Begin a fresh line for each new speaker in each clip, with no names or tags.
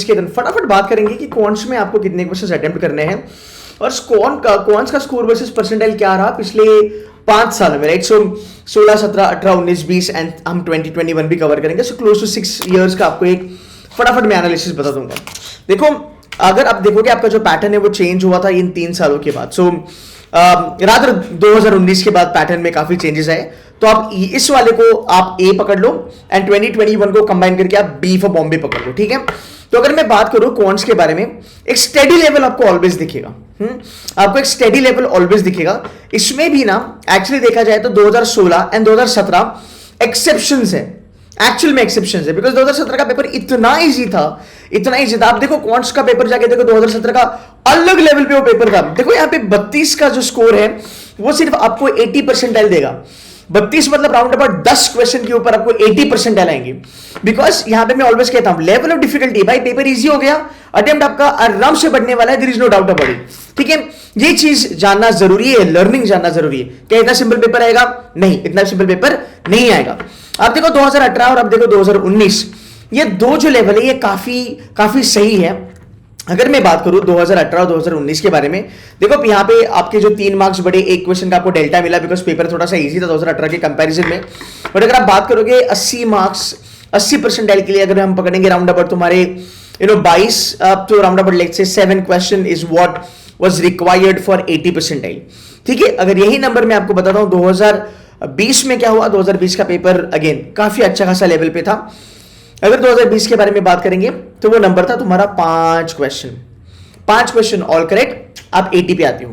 फटाफट बात करेंगे कि क्वांट्स में आपको कितने क्वेश्चंस अटेम्प्ट करने हैं और क्वांट्स का स्कोर वर्सेस परसेंटाइल क्या रहा पिछले 5 साल में, राइट? सो 16, 17, 18, 19, 20 एंड हम 2021 भी कवर करेंगे. सो क्लोज टू 6 इयर्स का आपको एक फटाफट में एनालिसिस बता दूंगा. देखो, अगर आप देखोगे आपका जो पैटर्न है वो चेंज हुआ था इन 3 सालों के बाद. सो रादर 2019 के बाद पैटर्न में काफी चेंजेस आए. तो आप इस वाले को आप ए पकड़ लो एंड 2021 को कंबाइन करके आप बी फॉर बॉम्बे पकड़ लो, ठीक है? तो अगर मैं बात करूं क्वांट्स के बारे में, एक स्टेडी लेवल आपको ऑलवेज दिखेगा. आपको एक स्टेडी लेवल ऑलवेज दिखेगा. इसमें भी ना एक्चुअली देखा जाए तो 2016 एंड 2017 एक्सेप्शंस है, एक्चुअल में एक्सेप्शंस है, बिकॉज 2017 का पेपर इतना इजी था. आप देखो क्वांट्स का पेपर जाके देखो 2017 का अलग लेवल पे वो पेपर था. देखो यहाँ पे 32 का जो स्कोर है वो सिर्फ आपको 80 परसेंटाइल देगा. 32 मतलब राउंड अबाउट 10 क्वेश्चन के ऊपर आपको 80 परसेंटाइल आएंगे. बिकॉज यहां पे मैं ऑलवेज कहता हूं लेवल ऑफ डिफिकल्टी, भाई पेपर इजी हो गया, अटेम्प्ट आपका आराम से बढ़ने वाला है, there is no doubt about it. ठीक है, ये चीज जानना जरूरी है, लर्निंग जानना जरूरी है. क्या इतना सिंपल पेपर आएगा? नहीं, इतना सिंपल पेपर नहीं आएगा. आप देखो 2018 और आप देखो 2019, ये दो जो लेवल है ये काफी सही है. अगर मैं बात करूं 2018 और 2019 के बारे में, देखो यहाँ पे आपके जो 3 मार्क्स बढ़े, एक क्वेश्चन का आपको डेल्टा मिला बिकॉज पेपर थोड़ा सा इजी था 2018 के कंपैरिजन में. बट अगर आप बात करोगे 80 मार्क्स 80 परसेंटाइल के लिए अगर हम पकड़ेंगे राउंड अबाउट तुम्हारे 22 तो round about let's say 7 question is what was required for 80 percentile. ठीक है, अगर यही नंबर मैं आपको बताता हूं 2020 में क्या हुआ. 2020 का पेपर अगेन काफी अच्छा खासा लेवल पे था. अगर 2020 के बारे में बात करेंगे तो वो नंबर था तुम्हारा 5 क्वेश्चन ऑल करेक्ट, आप 80 पे आते हो.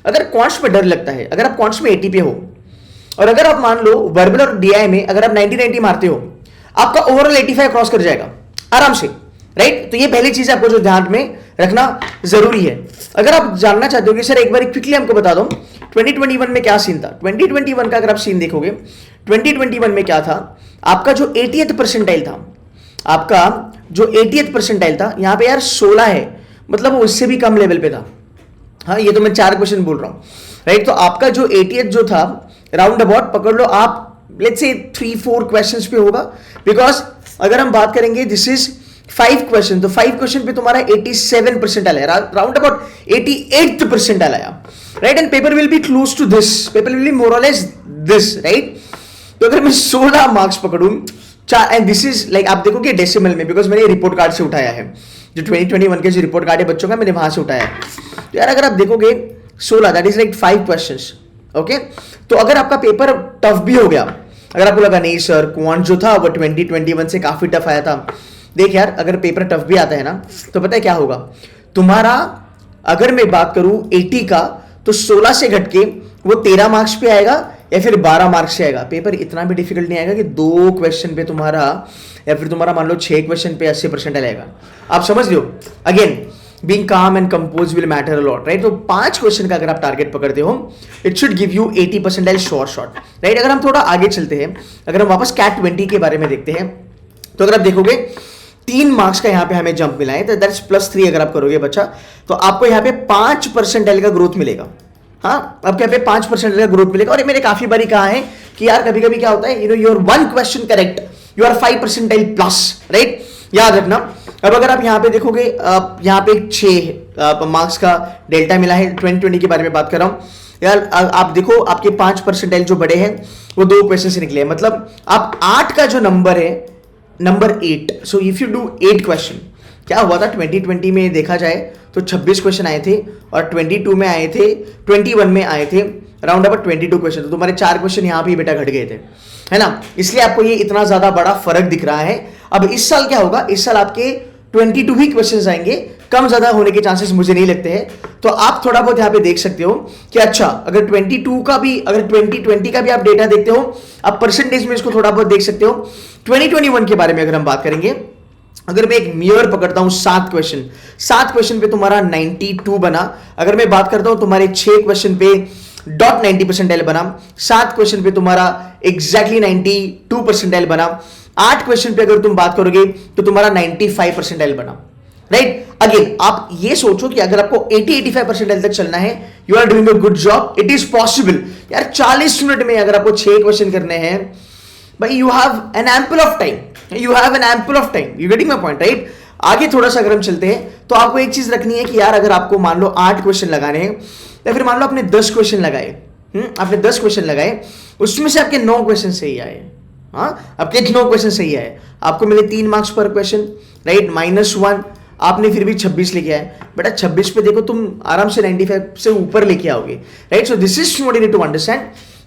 अगर क्वांट्स में डर लगता है, अगर आप क्वांट्स में 80 पे हो और अगर आप मान लो वर्बल और डीआई में अगर आप 90 मारते हो, आपका ओवरऑल 85 क्रॉस कर जाएगा आराम से, राइट? तो ये पहली चीज आपको जो ध्यान में रखना जरूरी है. अगर आप जानना चाहते हो कि सर एक बार क्विकली हमको बता दो 2021 में क्या सीन था. 2021 का अगर आप सीन देखोगे, 2021 में क्या था, आपका जो 80th परसेंटाइल था, आपका जो 80th परसेंटाइल था यहां पे यार 16 है, मतलब वो उससे भी कम लेवल पे था. हाँ, ये तो मैं 4 क्वेश्चन बोल रहा हूं, राइट? तो आपका जो 80th जो था राउंड अबाउट पकड़ लो आप लेट्स से 3-4 क्वेश्चंस पे होगा. बिकॉज अगर हम बात करेंगे दिस इज 5 क्वेश्चन, तो 5 क्वेश्चन पे तुम्हारा 87 परसेंटाइल है, राउंड अबाउट 88th परसेंटाइल आया, right? And paper will be close to this, paper will be more और लेस दिस, राइट? तो अगर मैं 16 मार्क्स पकड़ूं एंड दिस इज लाइक आप देखोगे डेसिमल में, बिकॉज मैंने रिपोर्ट कार्ड से उठाया है, जो 2021 के जो रिपोर्ट कार्ड है बच्चों का मैंने वहां से उठाया है. तो यार अगर आप देखोगे 16 that is like 5 questions, okay? तो अगर आपका पेपर टफ भी हो गया, अगर आपको लगा नहीं सर क्वांट जो था वो 2021 से काफी टफ आया था, देख यार अगर पेपर टफ भी आता है ना तो पता है क्या होगा तुम्हारा. अगर मैं बात करूं 80 का तो 16 से घट के वो 13 मार्क्स पे आएगा या फिर 12 मार्क्स से आएगा. पेपर इतना भी डिफिकल्ट नहीं आएगा कि 2 क्वेश्चन पे तुम्हारा या फिर तुम्हारा मान लो 6 क्वेश्चन पे 80 परसेंटाइल आएगा. आप समझ लो, again being calm and compose will matter a lot, right? तो 5 क्वेश्चन का अगर आप टारगेट पकड़ते हो it should give you 80 percentile short, right? अगर हम थोड़ा आगे चलते हैं, अगर हम वापस कैट 20 के बारे में देखते हैं, तो अगर आप देखोगे 3 मार्क्स का यहाँ पे हमें जंप मिला है, तो दैट्स +3 अगर आप करोगे बच्चा, तो आपको यहाँ पे 5 परसेंटाइल का ग्रोथ मिलेगा. हाँ, आपके यहाँ पे 5 परसेंटाइल का ग्रोथ मिलेगा. और मैंने काफी बारी कहा है कि यार कभी कभी क्या होता है, your 1 question correct you are 5 percentile plus, right? याद रखना. अब अगर आप यहाँ पे देखोगे, यहाँ पे 6 मार्क्स का डेल्टा मिला है. 2020 के बारे में बात कर रहा हूं यार. आप देखो आपके 5 परसेंटाइल जो बड़े हैं वो 2 क्वेश्चन से निकले हैं, मतलब आप 8 का जो नंबर है, number 8. So if you do 8 question, क्या हुआ था 2020 में देखा जाए तो 26 क्वेश्चन आए थे और 22 में आए थे, 21 में आए थे राउंड अबाउट 22 क्वेश्चन. तो तुम्हारे 4 क्वेश्चन यहाँ पे बेटा घट गए थे, है ना? इसलिए आपको ये इतना ज्यादा बड़ा फर्क दिख रहा है. अब इस साल क्या होगा, इस साल आपके 22 ही क्वेश्चन आएंगे, कम ज्यादा होने के चांसेस मुझे नहीं लगते हैं. तो आप थोड़ा बहुत यहाँ पे देख सकते हो कि अच्छा अगर 22 का भी, अगर 2020 का भी आप डेटा देखते हो, आप परसेंटेज में इसको थोड़ा बहुत देख सकते हो. 2021 के बारे में अगर हम बात करेंगे, अगर मैं एक मियर पकड़ता हूं 7 क्वेश्चन पे तुम्हारा 92 बना. अगर मैं बात करता हूं तुम्हारे 6 क्वेश्चन पे .90 परसेंटाइल बना, 7 क्वेश्चन पे तुम्हारा एग्जैक्टली 92 परसेंटाइल बना, 8 क्वेश्चन पे अगर तुम बात करोगे तो तुम्हारा 95 परसेंटाइल बना, राइट? अगेन आप ये सोचो कि अगर आपको 80-85 परसेंटाइल तक चलना है, you are doing a good job, it is possible. यार 40 मिनट में अगर आपको 6 क्वेश्चन करने हैं, भाई you have an ample of time, you getting my point, right? आगे थोड़ा सा अगर हम चलते हैं तो आपको एक चीज रखनी है कि यार अगर आपको मान लो 8 क्वेश्चन लगाने हैं या फिर मान लो आपने 10 क्वेश्चन लगाए, आपने 10 क्वेश्चन लगाए, उसमें से आपके 9 क्वेश्चन सही आए, हाँ आपके 9 क्वेश्चन सही आए, आपको मिले 3 मार्क्स पर क्वेश्चन, राइट, -1, आपने फिर भी 26 लेके आए। बेटा 26 पे देखो तुम आराम से 95 से ऊपर लेके आओगे, right. So this is what you need to understand.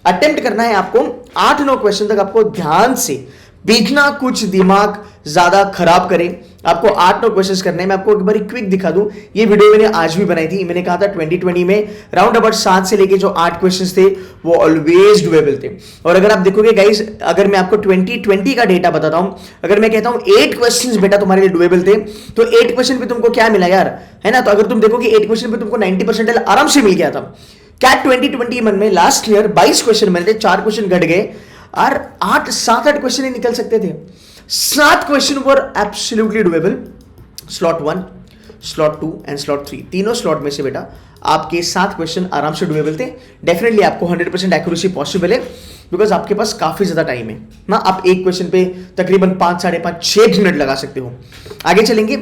Attempt करना है आपको 8-9 क्वेश्चन तक, आपको ध्यान से बिना कुछ दिमाग ज्यादा खराब करे आपको 8-9 क्वेश्चंस करने हैं। मैं आपको एक बार क्विक दिखा दूं, ये वीडियो मैंने आज भी बनाई थी। मैंने कहा था 2020 में राउंड अबाउट 7 से लेके जो 8 क्वेश्चंस थे वो ऑलवेज डुएबल थे। और अगर आप देखोगे गाइस, अगर मैं आपको 2020 का डेटा बताता हूं, अगर मैं कहता हूं 8 क्वेश्चंस बेटा तुम्हारे लिए डुएबल थे, तो 8 क्वेश्चन पे तुमको क्या मिला यार, है ना। तो अगर तुम देखोगे 8 क्वेश्चन पे तुमको 90% आराम से मिल गया था। कैट 2020 में लास्ट ईयर 22 क्वेश्चन मिले थे, 4 क्वेश्चन घट गए और 7-8 क्वेश्चन ही निकल सकते थे। 7 question were absolutely doable. Slot 1, slot 2 and slot 3, तीनों स्लॉट में से बेटा आपके 7 क्वेश्चन आराम से डुएबल थे। डेफिनेटली आपको 100% एक्यूरेसी पॉसिबल है बिकॉज आपके पास काफी ज्यादा टाइम है ना। आप एक क्वेश्चन पे तकरीबन 5, 5.5, 6 मिनट लगा सकते हो। आगे चलेंगे।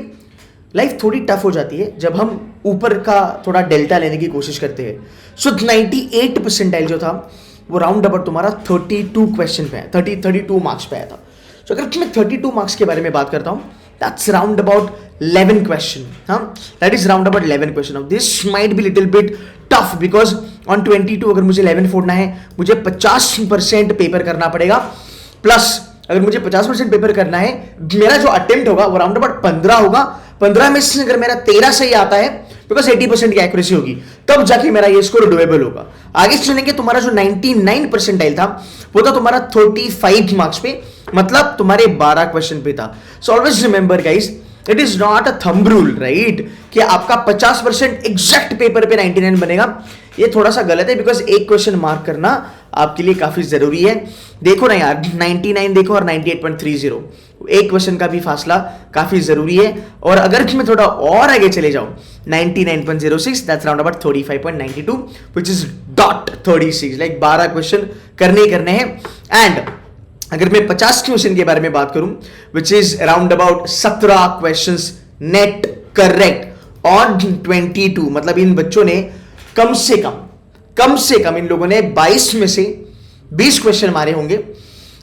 लाइफ थोड़ी टफ हो जाती है जब हम ऊपर का थोड़ा डेल्टा लेने की कोशिश करते हैं। सो 98 परसेंटाइल जो था वो राउंड अबाउट तुम्हारा 32 क्वेश्चन पे है, 32 मार्क्स पे आया था। सो अगर मैं 32 मार्क्स के बारे में बात करता हूं, दैट्स राउंड अबाउट 11 क्वेश्चन, हाँ that is round about 11 question. Of this might be little bit tough because on 22 अगर मुझे 11 फोड़ना है, मुझे 50% पेपर करना पड़ेगा, प्लस अगर मुझे 50% पेपर करना है, मेरा जो अटेम्प्ट होगा वो राउंड अबाउट 15 होगा। 15 में से अगर मेरा 13 सही आता है, बिकॉज 80% की एक्यूरेसी होगी, तब जाके मेरा ये स्कोर डुएबल होगा। आगे चलेंगे। तुम्हारा जो 99 परसेंटाइल था वो था तुम्हारा 35 मार्क्स पे, मतलब तुम्हारे 12 क्वेश्चन पे था। So always remember guys, it is not a thumb rule, right, कि आपका 50% एग्जैक्ट पेपर पे 99 बनेगा। ये थोड़ा सा गलत है बिकॉज एक क्वेश्चन मार्क करना आपके लिए काफी जरूरी है। देखो ना यार, 99 देखो और 98.30, एक क्वेश्चन का भी फासला काफी जरूरी है। और अगर मैं थोड़ा और आगे चले जाऊं, 99.06, that's round about 35.92, which is dot 36, like 12 question करने ही करने हैं। एंड अगर मैं 50 क्वेश्चन के बारे में बात करूं, which is around about 17 questions net correct on 22, मतलब इन बच्चों ने कम से कम इन लोगों ने 22 में से 20 क्वेश्चन मारे होंगे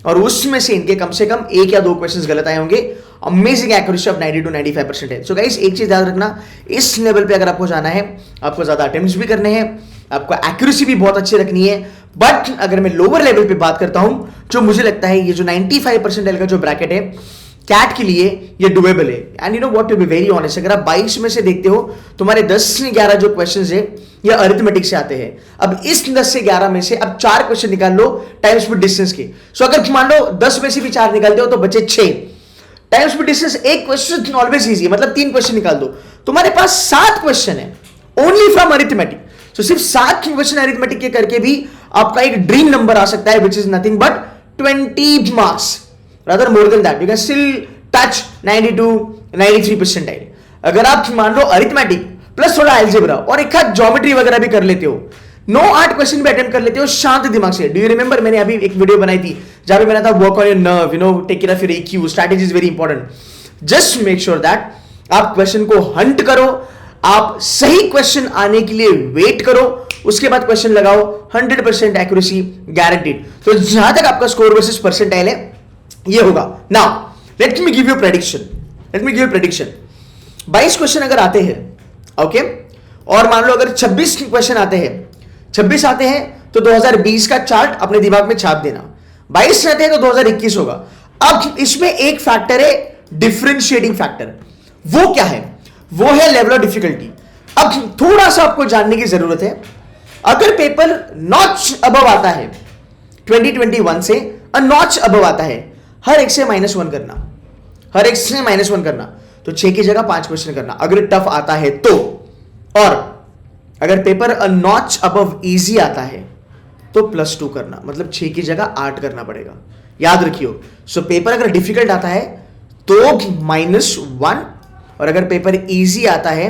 और उसमें से इनके कम से कम 1 या 2 क्वेश्चंस गलत आए होंगे। अमेजिंग एक्यूरेसी ऑफ 90 to 95% है। सो गाइस एक चीज याद रखना, इस लेवल पे अगर आपको जाना है, आपको ज्यादा अटेम्प्ट्स भी करने हैं, आपको एक्यूरेसी भी बहुत अच्छी रखनी है। बट अगर मैं लोअर लेवल पे बात करता हूं, जो मुझे लगता है ये जो 95% का जो ब्रैकेट है कैट के लिए ये डुएबल है। And you know what, to be very honest, अगर आप 22 में से देखते हो, तुम्हारे 10 से 11 जो क्वेश्चंस है ये अरिथमेटिक से आते हैं। अब इस 10 से 11 में से अब 4 क्वेश्चन निकाल लो टाइम स्पीड डिस्टेंस के। सो अगर मान लो 10 में से भी 4 निकालते हो तो बचे 6। टाइम स्पीड डिस्टेंस एक क्वेश्चन ऑलवेज इजी है, मतलब 3 क्वेश्चन निकाल दो, तुम्हारे पास 7 क्वेश्चन है ओनली फ्रॉम अरिथमेटिक। सो सिर्फ 7 क्वेश्चन अरिथमेटिक के करके भी आपका एक ड्रीम नंबर आ सकता है, which is nothing but 20 marks, rather more than that, you can still touch 92-93 percentile। अगर आप मान लो अरिथमेटिक प्लस थोड़ा अलजेब्रा और एक हाथ ज्योमेट्री वगैरह भी कर लेते हो, 9-8 क्वेश्चन भी अटेम्प्ट कर लेते हो शांत दिमाग से। डू यू रिमेंबर, मैंने अभी एक वीडियो बनाई थी जहां पे मैंने था work on your nerve, you know, take care of your EQ, strategy is very important. Just make sure that आप क्वेश्चन को हंट करो, आप सही क्वेश्चन आने के लिए वेट करो, उसके बाद क्वेश्चन लगाओ, 100% एक्यूरेसी गारंटीड। तो जहां तक आपका स्कोर वर्सेस परसेंटाइल है ये होगा। Now let me give you prediction. 22 question अगर आते हैं, ओके, और मान लो अगर 26 क्वेश्चन आते हैं तो 2020 का चार्ट अपने दिमाग में छाप देना। 22 आते हैं तो 2021 होगा। अब इसमें एक फैक्टर है डिफरेंशिएटिंग फैक्टर, वो क्या है? वो है लेवल ऑफ डिफिकल्टी। अब थोड़ा सा आपको जानने की जरूरत है। अगर पेपर नॉच अबव आता है 2021 से, नॉच अबव आता है, हर एक से -1 करना, तो 6 की जगह 5 क्वेश्चन करना अगर टफ आता है तो। और अगर paper a notch above easy आता है तो +2 करना, मतलब 6 की जगह 8 करना पड़ेगा। याद रखियो, सो पेपर अगर डिफिकल्ट आता है तो -1, और अगर पेपर इजी आता है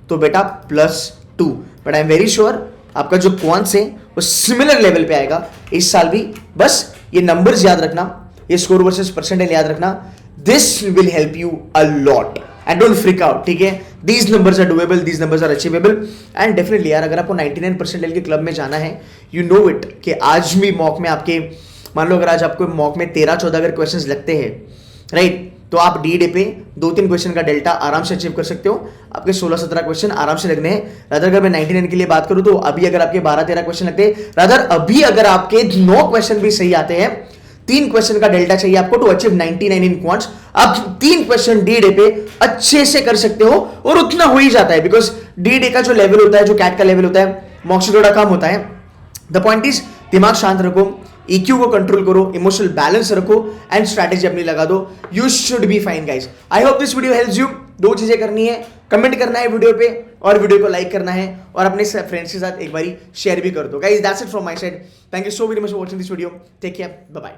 तो बेटा +2। But I am very sure आपका जो क्वांट्स है वो सिमिलर लेवल पे आएगा इस साल भी। बस ये नंबर्स याद रखना, ये स्कोर वर्सेस परसेंटाइल याद रखना, this will help you a lot. And don't freak out, ठीक है। These numbers are doable, these numbers are achievable and definitely यार अगर आपको 99 परसेंटाइल के क्लब में जाना है, यू नो इट कि आज भी मॉक में आपके, मान लो अगर आज आपको मॉक में 13-14 अगर क्वेश्चंस लगते हैं, राइट, तो आप डी डे पे 2-3 क्वेश्चन का डेल्टा आराम से अचीव कर सकते हो। आपके 16-17 क्वेश्चन आराम से लगने हैं। रादर अगर मैं 99 के लिए बात करूं तो अभी अगर आपके 12-13 क्वेश्चन लगते हैं, रादर अभी अगर आपके 9 क्वेश्चन भी सही आते हैं, 3 क्वेश्चन का डेल्टा चाहिए आपको टू अचीव 99 इन क्वांट्स। आप 3 क्वेश्चन डी डे पे अच्छे से कर सकते हो और उतना हो ही जाता है, बिकॉज डी डे का जो लेवल होता है, जो कैट का लेवल होता है, मॉक से थोड़ा कम होता है। द पॉइंट इज दिमाग शांत रखो, EQ को कंट्रोल करो, इमोशनल बैलेंस रखो एंड स्ट्रैटेजी अपनी लगा दो। You should be fine guys. I hope this video helps you. 2 चीजें करनी है, कमेंट करना है वीडियो पे और वीडियो को लाइक करना है और अपने फ्रेंड्स के साथ एक बारी शेयर भी कर दो guys. That's it from my side. Thank you so very much for watching this video. Take care, bye bye.